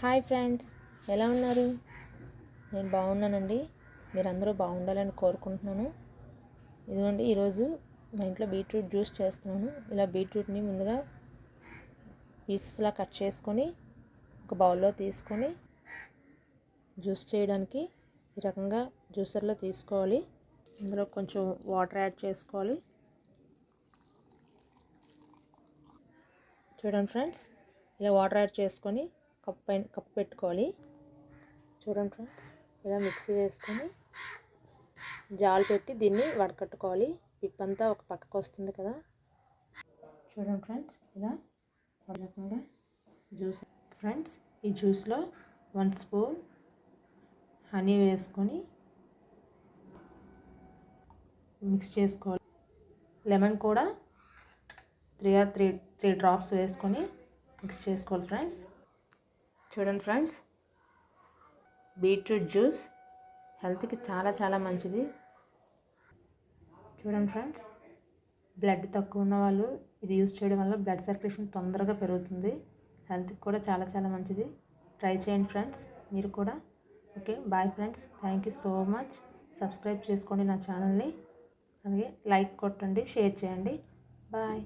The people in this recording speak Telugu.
హాయ్ ఫ్రెండ్స్, ఎలా ఉన్నారు? నేను బాగున్నానండి. మీరందరూ బాగుండాలని కోరుకుంటున్నాను. ఇదిగోండి, ఈరోజు మా ఇంట్లో బీట్రూట్ జ్యూస్ చేస్తున్నాను. ఇలా బీట్రూట్ని ముందుగా పీసెస్లా కట్ చేసుకొని ఒక బౌల్లో తీసుకొని జ్యూస్ చేయడానికి ఈ రకంగా జ్యూసర్లో తీసుకోవాలి. ఇందులో కొంచెం వాటర్ యాడ్ చేసుకోవాలి. చూడండి ఫ్రెండ్స్, ఇలా వాటర్ యాడ్ చేసుకొని కప్పు పెట్టుకోవాలి. చూడండి ఫ్రెండ్స్, ఇలా మిక్సీ వేసుకొని జాలు పెట్టి దీన్ని వడకట్టుకోవాలి. పిప్పంతా ఒక పక్కకు వస్తుంది కదా. చూడండి ఫ్రెండ్స్, ఇలా రకంగా జ్యూస్. ఫ్రెండ్స్, ఈ జ్యూస్లో 1 స్పూన్ హనీ వేసుకొని మిక్స్ చేసుకోవాలి. లెమన్ కూడా 3 డ్రాప్స్ వేసుకొని మిక్స్ చేసుకోవాలి. ఫ్రెండ్స్, చూడండి ఫ్రెండ్స్, బీట్రూట్ జ్యూస్ హెల్త్కి చాలా చాలా మంచిది. చూడండి ఫ్రెండ్స్, బ్లడ్ తక్కువ ఉన్న వాళ్ళు ఇది యూజ్ చేయడం వల్ల బ్లడ్ సర్క్యులేషన్ తొందరగా పెరుగుతుంది. హెల్త్కి కూడా చాలా చాలా మంచిది. ట్రై చేయండి ఫ్రెండ్స్, మీరు కూడా. Okay, bye friends. Thank you so much. Subscribe చేసుకోండి నా ఛానల్ని. అలాగే లైక్ కొట్టండి, షేర్ చేయండి. బాయ్.